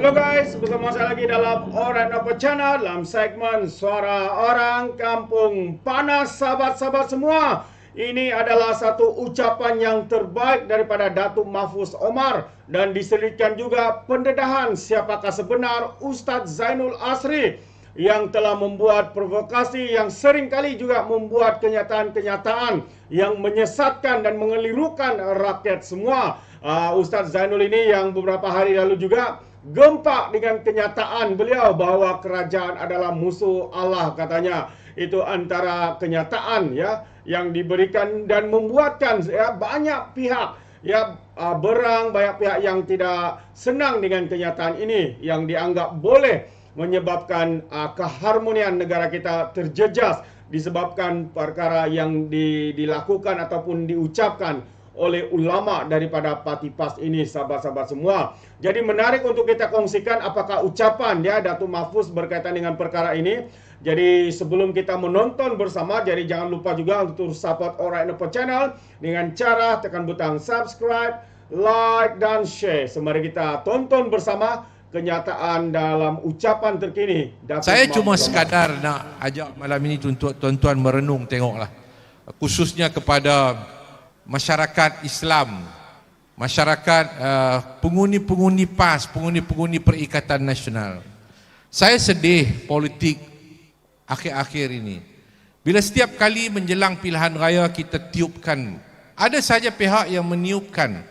Halo guys, bersama saya lagi dalam Alright Apa Channel dalam segmen Suara Orang Kampung Panas. Sahabat-sahabat semua, ini adalah satu ucapan yang terbaik daripada Datuk Mahfuz Omar dan diselitkan juga pendedahan siapakah sebenar Ustaz Zainul Asri yang telah membuat provokasi yang seringkali juga membuat kenyataan-kenyataan yang menyesatkan dan mengelirukan rakyat semua. Ustaz Zainul ini yang beberapa hari lalu juga gempak dengan kenyataan beliau bahawa kerajaan adalah musuh Allah, katanya. Itu antara kenyataan ya yang diberikan dan membuatkan ya banyak pihak banyak pihak yang tidak senang dengan kenyataan ini yang dianggap boleh menyebabkan keharmonian negara kita terjejas disebabkan perkara yang dilakukan ataupun diucapkan oleh ulama daripada parti PAS ini, sahabat-sahabat semua. Jadi menarik untuk kita kongsikan apakah ucapan Datuk Mahfuz berkaitan dengan perkara ini. Jadi sebelum kita menonton bersama, jadi jangan lupa juga untuk support Alright Apa Channel dengan cara tekan butang subscribe, like dan share. Semari kita tonton bersama kenyataan dalam ucapan terkini Datuk Saya Mahfuz cuma Omar. sekadar nak ajak malam ini tuan-tuan merenung, tengoklah, khususnya kepada masyarakat Islam, masyarakat pengundi-pengundi PAS, pengundi-pengundi Perikatan Nasional. Saya sedih politik akhir-akhir ini. Bila setiap kali menjelang pilihan raya kita tiupkan, ada saja pihak yang meniupkan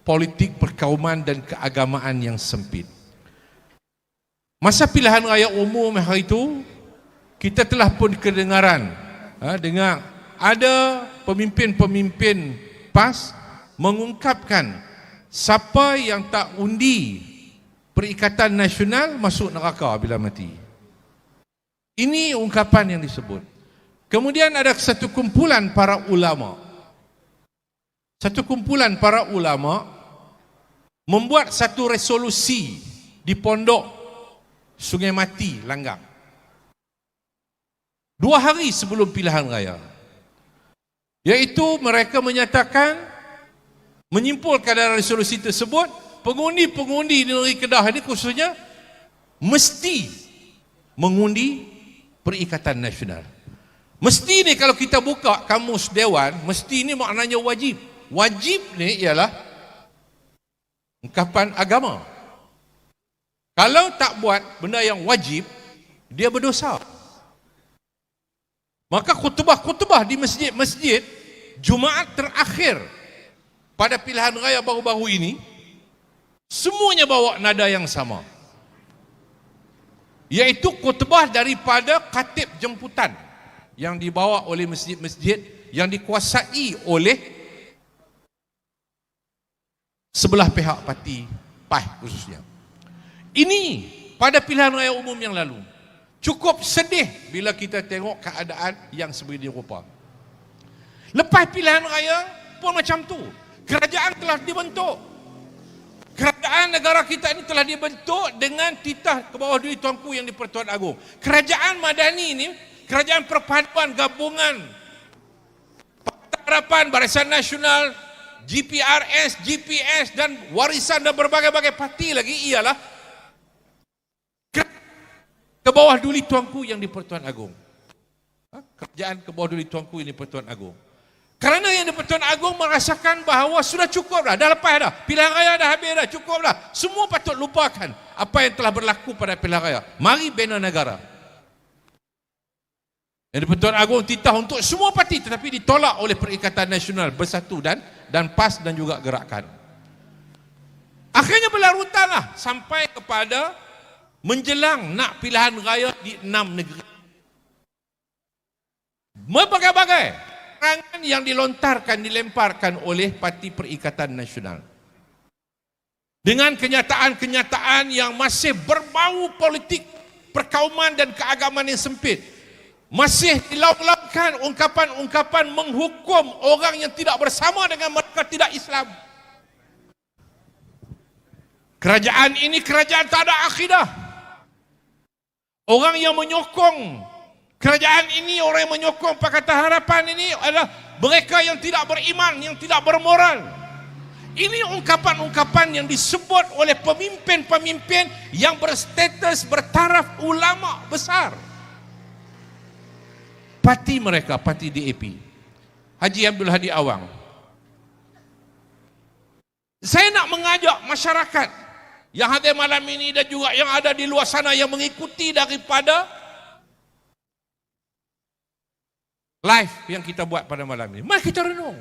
politik perkauman dan keagamaan yang sempit. Masa pilihan raya umum hari itu, kita telah pun kedengaran dengar ada pemimpin-pemimpin PAS mengungkapkan siapa yang tak undi Perikatan Nasional masuk neraka bila mati. Ini ungkapan yang disebut. Kemudian ada satu kumpulan para ulama. Satu kumpulan para ulama membuat satu resolusi di pondok Sungai Mati, Langgang, 2 hari sebelum pilihan raya. Iaitu mereka menyatakan, menyimpulkan dalam resolusi tersebut, pengundi-pengundi di negeri Kedah ini khususnya mesti mengundi Perikatan Nasional. Mesti ni kalau kita buka kamus Dewan, mesti ni maknanya wajib. Wajib ni ialah ungkapan agama. Kalau tak buat benda yang wajib, dia berdosa. Maka khutbah-khutbah di masjid-masjid Jumaat terakhir pada pilihan raya baru-baru ini, semuanya bawa nada yang sama, iaitu khutbah daripada khatib jemputan yang dibawa oleh masjid-masjid yang dikuasai oleh sebelah pihak parti PAS khususnya. Ini pada pilihan raya umum yang lalu. Cukup sedih bila kita tengok keadaan yang seperti rupa. Lepas pilihan raya pun macam tu. Kerajaan telah dibentuk. Kerajaan negara kita ini telah dibentuk dengan titah ke bawah diri Tuanku Yang di-Pertuan Agong. Kerajaan Madani ini, kerajaan perpaduan gabungan Pakatan Harapan, Barisan Nasional, GPRS, GPS dan warisan dan berbagai-bagai parti lagi ialah ke bawah duli Tuanku Yang di-Pertuan Agong. Kerajaan ke bawah duli Tuanku Yang di-Pertuan Agong. Kerana Yang di-Pertuan Agong merasakan bahawa sudah cukup dah lepas dah. Pilihan raya dah habis dah, cukup dah. Semua patut lupakan apa yang telah berlaku pada pilihan raya. Mari bina negara. Yang di-Pertuan Agong titah untuk semua parti tetapi ditolak oleh Perikatan Nasional Bersatu dan PAS dan juga Gerakan. Akhirnya berlarutanlah sampai kepada menjelang nak pilihan raya di 6 negeri. Berbagai-bagai serangan yang dilemparkan oleh Parti Perikatan Nasional. Dengan kenyataan-kenyataan yang masih berbau politik, perkauman dan keagamaan yang sempit. Masih dilaut-lautkan ungkapan-ungkapan menghukum orang yang tidak bersama dengan mereka tidak Islam. Kerajaan ini kerajaan tak ada akidah. Orang yang menyokong kerajaan ini, orang yang menyokong Pakatan Harapan ini adalah mereka yang tidak beriman, yang tidak bermoral. Ini ungkapan-ungkapan yang disebut oleh pemimpin-pemimpin yang berstatus bertaraf ulama besar. Parti mereka, parti DAP, Haji Abdul Hadi Awang. Saya nak mengajak masyarakat yang hadir malam ini dan juga yang ada di luar sana yang mengikuti daripada live yang kita buat pada malam ini. Mari kita renung.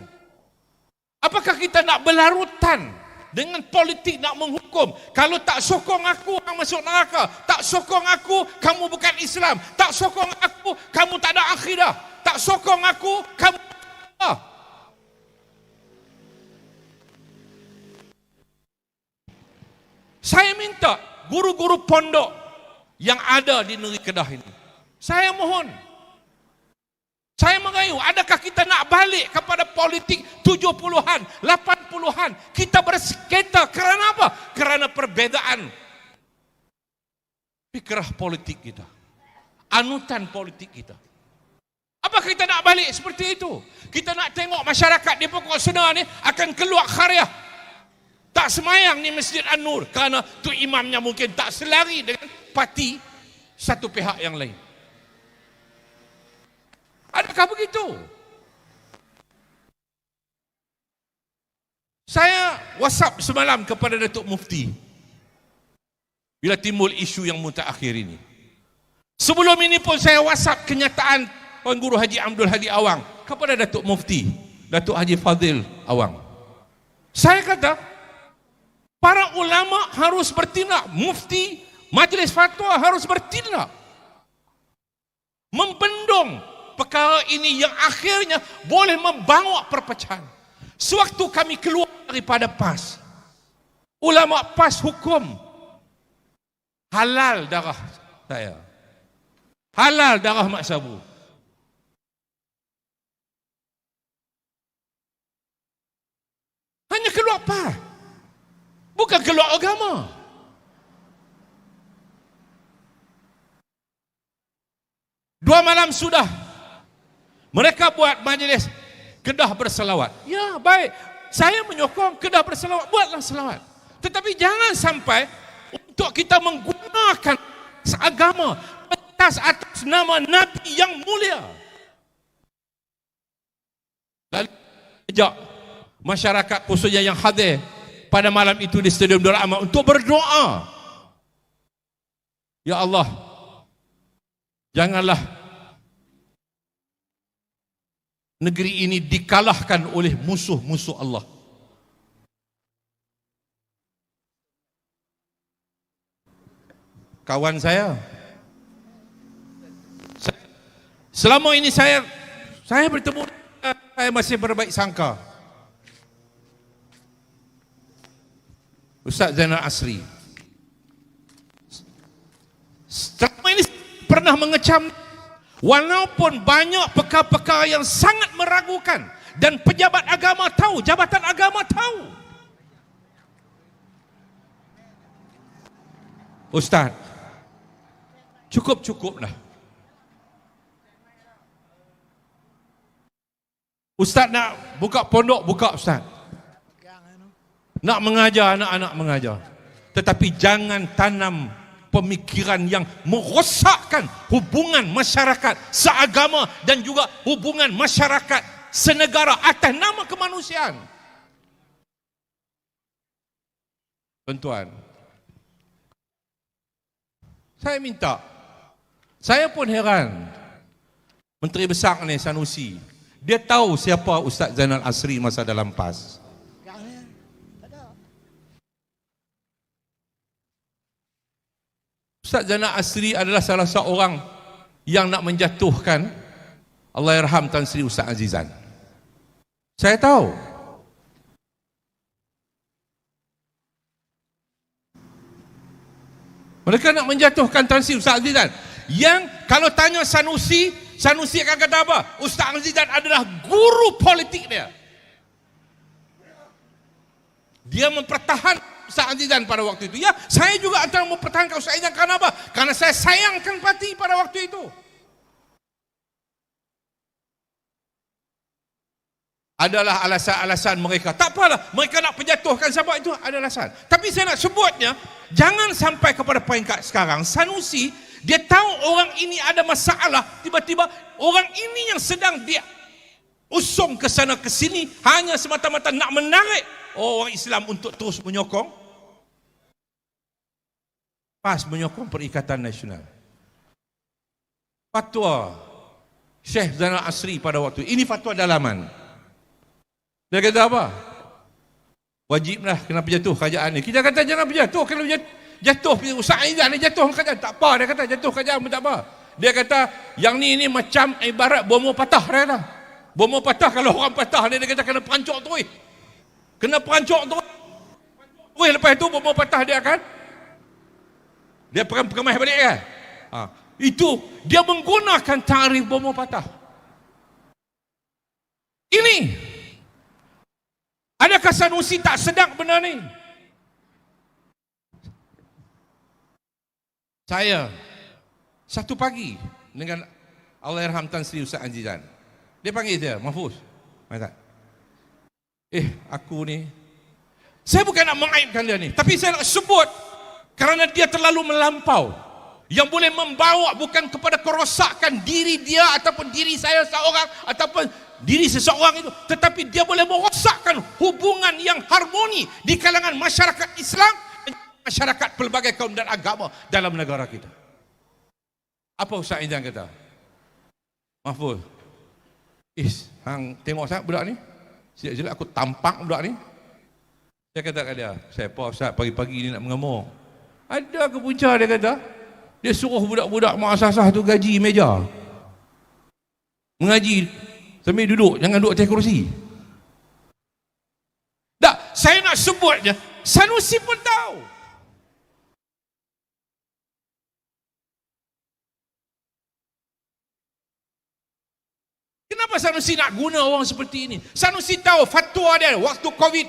Apakah kita nak berlarutan dengan politik nak menghukum? Kalau tak sokong aku, orang masuk neraka. Tak sokong aku, kamu bukan Islam. Tak sokong aku, kamu tak ada akhidah. Tak sokong aku, kamu Saya minta guru-guru pondok yang ada di negeri Kedah ini, saya mohon, saya mengayu, adakah kita nak balik kepada politik 70-an, 80-an? Kita bersengketa kerana apa? Kerana perbezaan fikrah politik kita, anutan politik kita. Apakah kita nak balik seperti itu? Kita nak tengok masyarakat di pokok Sena ni akan keluar khariah, tak semayang di Masjid An-Nur kerana tu imamnya mungkin tak selari dengan parti satu pihak yang lain. Adakah begitu? Saya WhatsApp semalam kepada Datuk Mufti bila timbul isu yang mutakhir ini. Sebelum ini pun saya WhatsApp kenyataan Tuan Guru Haji Abdul Hadi Awang kepada Datuk Mufti, Datuk Haji Fadil Awang. Saya kata, para ulama harus bertindak, mufti, majlis fatwa harus bertindak, membendung perkara ini yang akhirnya boleh membawa perpecahan. Sewaktu kami keluar daripada PAS, ulama PAS hukum halal darah saya, halal darah Mak Sabu. Hanya keluar PAS, bukan keluar agama. Dua malam sudah mereka buat majlis Kedah berselawat. Ya, baik. Saya menyokong Kedah berselawat, buatlah selawat. Tetapi jangan sampai untuk kita menggunakan seagama atas nama Nabi yang mulia. Lalu ajak masyarakat khususnya yang hadir pada malam itu di Stadium Nur Ahmad untuk berdoa. Ya Allah, janganlah negeri ini dikalahkan oleh musuh-musuh Allah. Kawan saya, selama ini saya bertemu, saya masih berbaik sangka. Ustaz Zainal Asri selama ini pernah mengecam, walaupun banyak perkara-perkara yang sangat meragukan dan pejabat agama tahu, jabatan agama tahu. Ustaz, cukup-cukuplah. Ustaz nak buka pondok, buka Ustaz. Nak mengajar, anak-anak mengajar. Tetapi jangan tanam pemikiran yang merosakkan hubungan masyarakat seagama dan juga hubungan masyarakat senegara atas nama kemanusiaan. Tuan-tuan, saya minta, saya pun heran, Menteri Besar ni Sanusi, dia tahu siapa Ustaz Zainal Asri masa dalam PAS. Ustaz Zainal Asri adalah salah seorang yang nak menjatuhkan Allahyarham Tan Sri Ustaz Azizan. Saya tahu. Mereka nak menjatuhkan Tan Sri Ustaz Azizan. Yang kalau tanya Sanusi, Sanusi akan kata apa? Ustaz Azizan adalah guru politik dia. Dia mempertahankan Ustaz Azizan pada waktu itu. Ya, saya juga akan mempertahankan Ustaz Azizan. Karena apa? Karena saya sayangkan parti pada waktu itu. adalah alasan-alasan mereka. Tak apalah, mereka nak penjatuhkan sahabat itu ada alasan. Tapi saya nak sebutnya, jangan sampai kepada peringkat sekarang Sanusi, dia tahu orang ini ada masalah, tiba-tiba orang ini yang sedang dia usung ke sana ke sini hanya semata-mata nak menarik orang Islam untuk terus menyokong PAS, menyokong Perikatan Nasional. Fatwa Syekh Zainal Asri pada waktu ini fatwa dalaman. Dia kata apa? Wajiblah kena berjatuh kerajaan ni. Kita kata jangan berjatuh. Kalau jatuh Ustaz Aizan ni jatuh kerajaan, tak apa. Dia kata jatuh kerajaan pun tak apa. Dia kata yang ni macam ibarat bom patah. Dia kata bom patah, kalau orang patah ni dia kata kena perancok terus. Kena perancok terus. Lepas itu bom patah dia akan dia pengemah balik kan. Itu dia menggunakan tarikh bom patah. Ini adakah Sanusi tak sedang benda ni? Saya satu pagi dengan Allahyarham Tan Sri Ustaz Azizan. Dia panggil saya, Mahfuz. Aku ni, saya bukan nak mengaibkan dia ni, tapi saya nak sebut kerana dia terlalu melampau. Yang boleh membawa bukan kepada kerosakan diri dia ataupun diri saya seorang ataupun diri seseorang itu, tetapi dia boleh merosakkan hubungan yang harmoni di kalangan masyarakat Islam dan masyarakat pelbagai kaum dan agama dalam negara kita. Apa Ustaz Aizan kata? Mahfuz, hang tengok Ustaz budak ni, silap-silap aku tampak budak ni. Saya kata kat dia, saya apa Ustaz pagi-pagi ni nak mengamuk? Ada ke punca, dia kata. Dia suruh budak-budak muasasah tu gaji meja, mengaji sambil duduk, jangan duduk atas kerusi. Tak, saya nak sebutnya, Sanusi pun tahu. Kenapa Sanusi nak guna orang seperti ini? Sanusi tahu fatwa dia waktu Covid.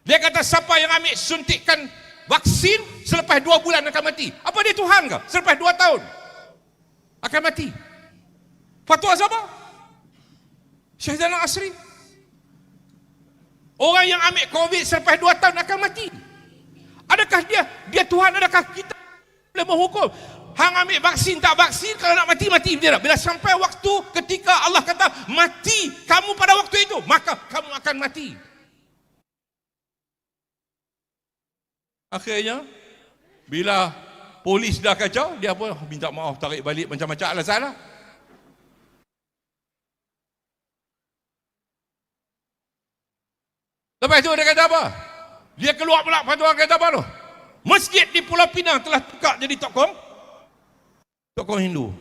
Dia kata siapa yang ambil suntikan vaksin selepas 2 bulan akan mati. Apa dia Tuhan ke? Selepas 2 tahun akan mati. Fatwa siapa? Syekh Zainal Asri. Orang yang ambil Covid selepas 2 tahun akan mati. Adakah dia Tuhan? Adakah kita boleh menghukum? Hang ambil vaksin tak vaksin, kalau nak mati, mati. Bila sampai waktu ketika Allah kata mati kamu pada waktu itu, maka kamu akan mati. Akhirnya bila polis dah kacau, dia pun minta maaf, tarik balik macam-macam alasan lah. Lepas itu dia kata apa? Dia keluar pula fatwa kata apa tu? Masjid di Pulau Pinang telah tukar jadi tokoh Hindu.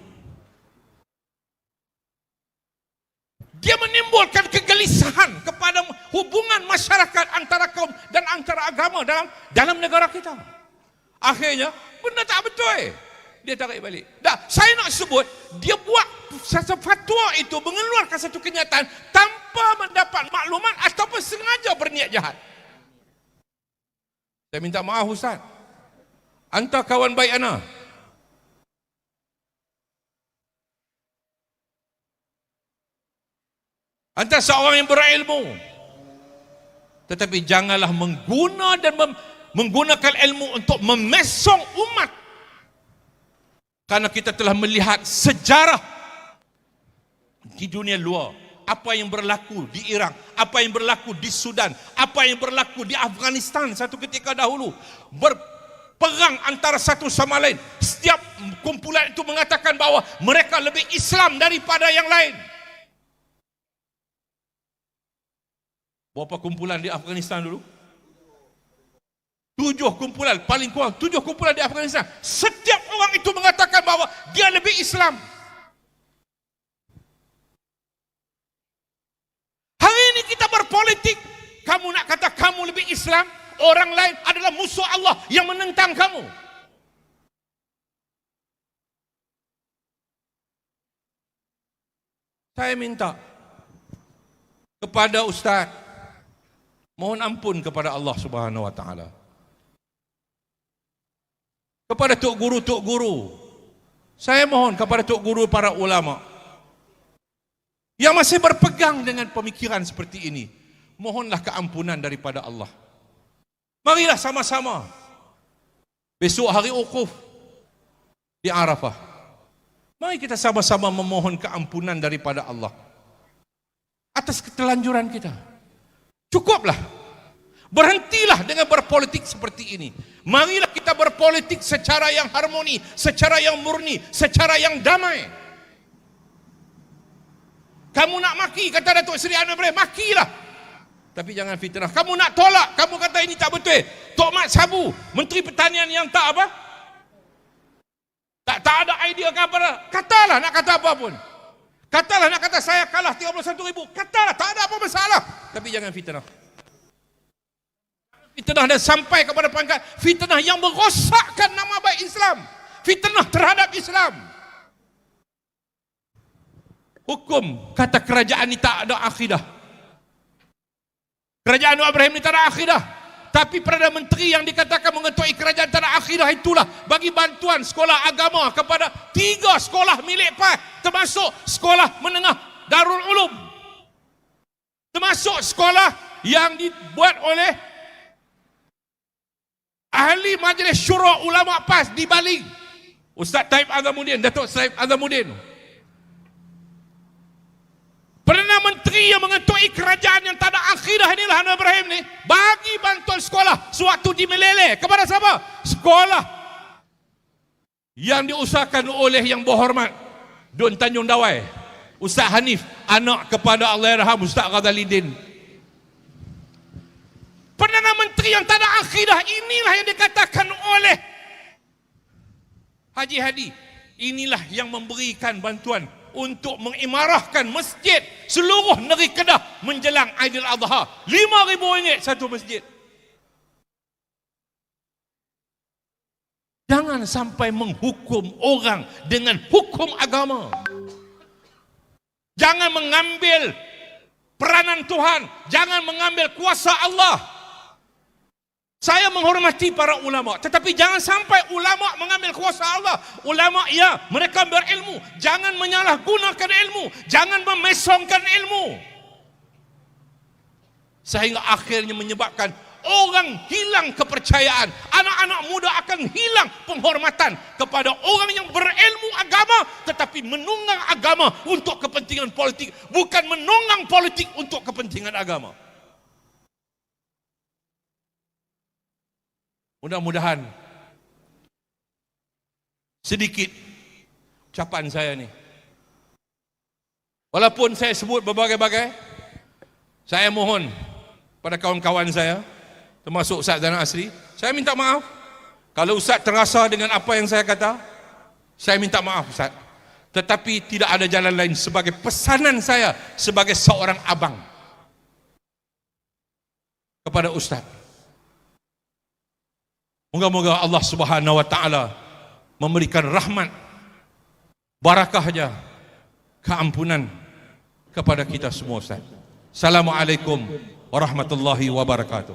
Dia menimbulkan kegelisahan kepada hubungan masyarakat antara kaum dan antara agama dalam negara kita. Akhirnya benda tak betul. Dia tarik balik. Dah, saya nak sebut dia buat satu fatwa itu mengeluarkan satu kenyataan tanpa mendapat maklumat ataupun sengaja berniat jahat. Saya minta maaf Ustaz. Anta kawan baik ana. Anta seorang yang berilmu. Tetapi janganlah menggunakan ilmu untuk memesong umat. Karena kita telah melihat sejarah di dunia luar. Apa yang berlaku di Iraq, apa yang berlaku di Sudan, apa yang berlaku di Afghanistan satu ketika dahulu. Berperang antara satu sama lain. Setiap kumpulan itu mengatakan bahawa mereka lebih Islam daripada yang lain. Berapa kumpulan di Afghanistan dulu? 7 kumpulan, paling kurang 7 kumpulan di Afghanistan. Setiap orang itu mengatakan bahawa dia lebih Islam. Hari ini kita berpolitik, kamu nak kata kamu lebih Islam, orang lain adalah musuh Allah yang menentang kamu. Saya minta kepada Ustaz, mohon ampun kepada Allah Subhanahu wa taala. Kepada tok guru, saya mohon kepada tok guru para ulama. yang masih berpegang dengan pemikiran seperti ini, mohonlah keampunan daripada Allah. Marilah sama-sama besok hari Wukuf di Arafah, mari kita sama-sama memohon keampunan daripada Allah atas ketelanjuran kita. Cukuplah. Berhentilah dengan berpolitik seperti ini. Marilah kita berpolitik secara yang harmoni, secara yang murni, secara yang damai. Kamu nak maki, kata Datuk Seri Anwar Ibrahim, makilah. Tapi jangan fitnah. Kamu nak tolak, kamu kata ini tak betul. Tok Mat Sabu, Menteri Pertanian yang tak apa? Tak ada idea ke apa. Katalah nak kata apa pun. Katalah nak kata saya kalah 31,000. Katalah, tak ada apa masalah. Tapi jangan fitnah. Fitnah dan sampai kepada pangkat fitnah yang merosakkan nama baik Islam. Fitnah terhadap Islam. Hukum kata kerajaan ini tak ada akidah. Kerajaan Anwar Ibrahim ini tak ada akidah. Tapi Perdana Menteri yang dikatakan mengetuai kerajaan tak ada akidah itulah bagi bantuan sekolah agama kepada 3 sekolah milik PAS, termasuk sekolah menengah Darul Ulum, termasuk sekolah yang dibuat oleh ahli Majlis Syura Ulama PAS di Bali, Ustaz Taib Azamuddin, Datuk Taib Azamuddin. Perdana Menteri yang mengetuai kerajaan yang tak ada akidah inilah Anwar Ibrahim ni bagi bantuan sekolah sewaktu di Melele kepada siapa? Sekolah yang diusahakan oleh yang berhormat Dun Tanjung Dawai, Ustaz Hanif, anak kepada Allahyarham Ustaz Ghazalidin. Perdana Menteri yang tak ada akidah inilah yang dikatakan oleh Haji Hadi, inilah yang memberikan bantuan untuk mengimarahkan masjid seluruh negeri Kedah menjelang Aidil Adha. RM5,000 satu masjid. Jangan sampai menghukum orang dengan hukum agama. Jangan mengambil peranan Tuhan, jangan mengambil kuasa Allah. Saya menghormati para ulama, tetapi jangan sampai ulama mengambil kuasa Allah. Ulama ya, mereka berilmu, jangan menyalahgunakan ilmu, jangan memesongkan ilmu, sehingga akhirnya menyebabkan orang hilang kepercayaan. Anak-anak muda akan hilang penghormatan kepada orang yang berilmu agama, tetapi menunggang agama untuk kepentingan politik, bukan menunggang politik untuk kepentingan agama. Mudah-mudahan sedikit ucapan saya ni, walaupun saya sebut berbagai-bagai, saya mohon pada kawan-kawan saya, termasuk Ustaz Zainal Asri, saya minta maaf kalau Ustaz terasa dengan apa yang saya kata. Saya minta maaf Ustaz, tetapi tidak ada jalan lain sebagai pesanan saya sebagai seorang abang kepada Ustaz. Moga-moga Allah Subhanahu wa taala memberikan rahmat, barakahnya, keampunan kepada kita semua Ustaz. Assalamualaikum warahmatullahi wabarakatuh.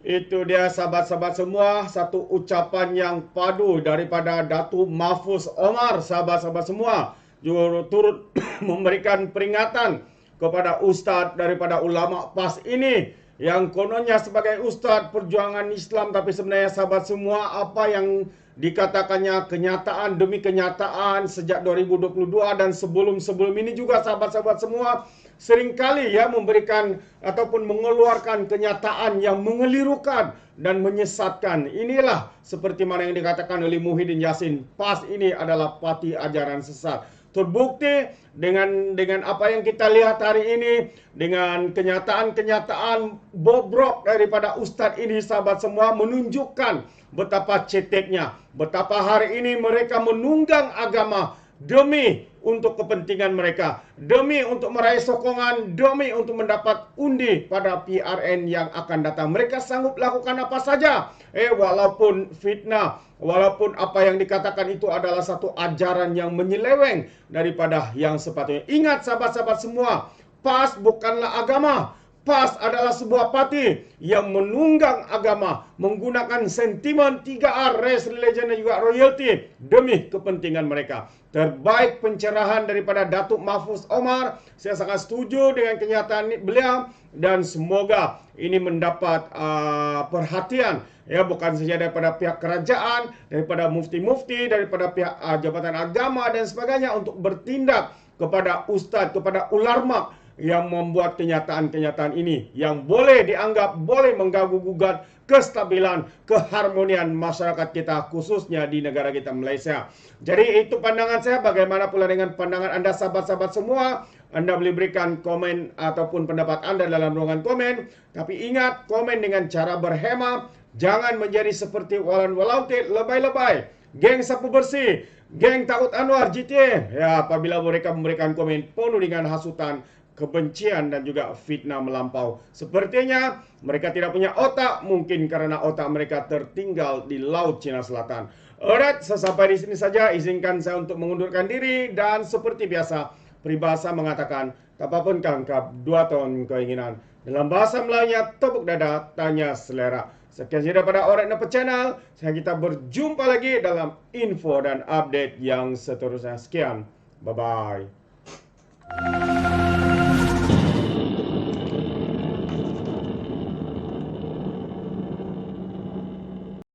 Itu dia sahabat-sahabat semua, satu ucapan yang padu daripada Datuk Mahfuz Omar. Sahabat-sahabat semua juga turut memberikan peringatan kepada ustaz daripada ulama PAS ini, yang kononnya sebagai ustaz perjuangan Islam, tapi sebenarnya sahabat semua apa yang dikatakannya kenyataan demi kenyataan sejak 2022 dan sebelum-sebelum ini juga sahabat-sahabat semua seringkali ya memberikan ataupun mengeluarkan kenyataan yang mengelirukan dan menyesatkan. Inilah seperti mana yang dikatakan oleh Muhyiddin Yassin, PAS ini adalah parti ajaran sesat. Terbukti dengan apa yang kita lihat hari ini, dengan kenyataan-kenyataan bobrok daripada ustaz ini, sahabat semua, menunjukkan betapa ceteknya, betapa hari ini mereka menunggang agama demi untuk kepentingan mereka, demi untuk meraih sokongan, demi untuk mendapat undi pada PRN yang akan datang. Mereka sanggup lakukan apa saja, walaupun fitnah, walaupun apa yang dikatakan itu adalah satu ajaran yang menyeleweng daripada yang sepatutnya. Ingat sahabat-sahabat semua, PAS bukanlah agama. PAS adalah sebuah parti yang menunggang agama, menggunakan sentimen 3R, race, religion dan juga royalty demi kepentingan mereka. Terbaik pencerahan daripada Datuk Mahfuz Omar. Saya sangat setuju dengan kenyataan beliau dan semoga ini mendapat perhatian, ya, bukan saja daripada pihak kerajaan, daripada mufti-mufti, daripada pihak jabatan agama dan sebagainya untuk bertindak kepada ustaz, kepada ulama yang membuat kenyataan-kenyataan ini yang boleh dianggap boleh mengganggu-gugat kestabilan, keharmonian masyarakat kita, khususnya di negara kita Malaysia. Jadi itu pandangan saya. Bagaimana pula dengan pandangan anda sahabat-sahabat semua? Anda boleh berikan komen ataupun pendapat anda dalam ruangan komen. Tapi ingat, komen dengan cara berhema. Jangan menjadi seperti Walan Walautit, lebay-lebay. Geng sapu bersih, geng takut Anwar, GTA. Ya, apabila mereka memberikan komen penuh dengan hasutan, kebencian dan juga fitnah melampau. Sepertinya mereka tidak punya otak, mungkin karena otak mereka tertinggal di Laut Cina Selatan. Alright, sampai di sini saja. Izinkan saya untuk mengundurkan diri dan seperti biasa, peribahasa mengatakan, tak apapun kangkap, 2 tahun keinginan. Dalam bahasa Melayunya, tepuk dada, tanya selera. Sekian saja daripada Alright Napa Channel. Kita berjumpa lagi dalam info dan update yang seterusnya. Sekian. Bye-bye.